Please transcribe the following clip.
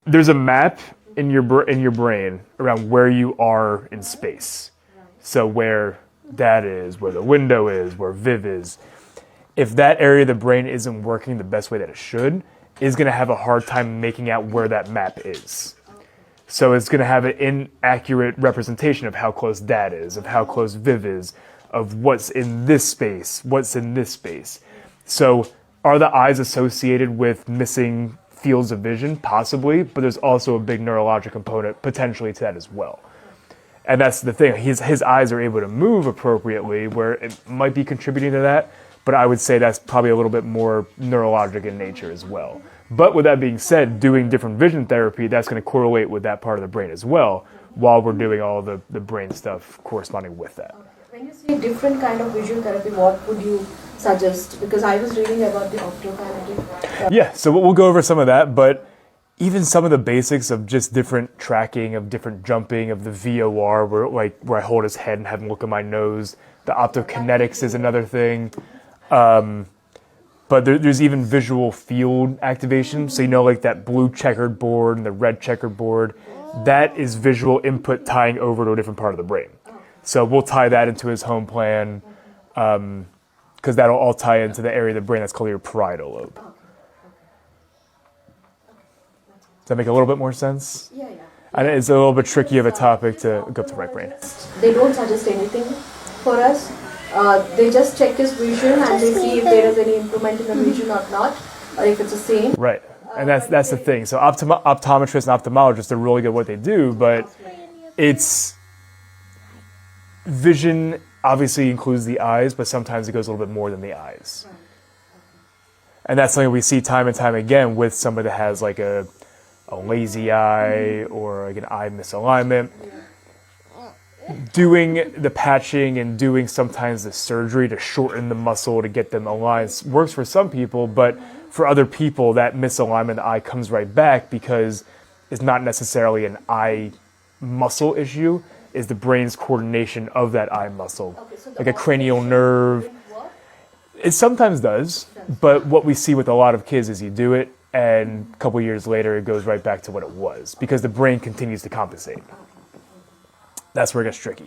there's a map in your brain around where you are in space. So where that is, where the window is, where Viv is. If that area of the brain isn't working the best way that it should, it's going to have a hard time making out where that map is. So it's going to have an inaccurate representation of how close Dad is, of how close Viv is, of what's in this space, what's in this space. So are the eyes associated with missing fields of vision? Possibly, but there's also a big neurologic component potentially to that as well. And that's the thing. His eyes are able to move appropriately, where it might be contributing to that, but I would say that's probably a little bit more neurologic in nature as well. But with that being said, doing different vision therapy, that's going to correlate with that part of the brain as well, while we're doing all the brain stuff corresponding with that. When you say different kind of visual therapy, what would you suggest? Because I was reading about the optokinetic. Yeah, so we'll go over some of that, but even some of the basics of just different tracking, of different jumping, of the VOR, where I hold his head and have him look at my nose. The optokinetics is another thing. But there's even visual field activation. So like that blue checkered board and the red checkered board, that is visual input tying over to a different part of the brain. So we'll tie that into his home plan, because that'll all tie into the area of the brain that's called your parietal lobe. Does that make a little bit more sense? Yeah. And it's a little bit tricky of a topic to go up to right brain. They don't suggest anything for us. They just check his vision and they see if there is any improvement in the vision or not, or if it's the same. Right, and that's the thing. So optometrists and ophthalmologists are really good at what they do, but it's vision obviously includes the eyes, but sometimes it goes a little bit more than the eyes. And that's something we see time and time again with somebody that has like a lazy eye or like an eye misalignment. Doing the patching and doing sometimes the surgery to shorten the muscle to get them aligned works for some people, but for other people that misalignment of the eye comes right back because it's not necessarily an eye muscle issue, is the brain's coordination of that eye muscle. Okay, so like a cranial nerve. It sometimes does, but what we see with a lot of kids is you do it and a couple years later it goes right back to what it was because the brain continues to compensate. That's where it gets tricky.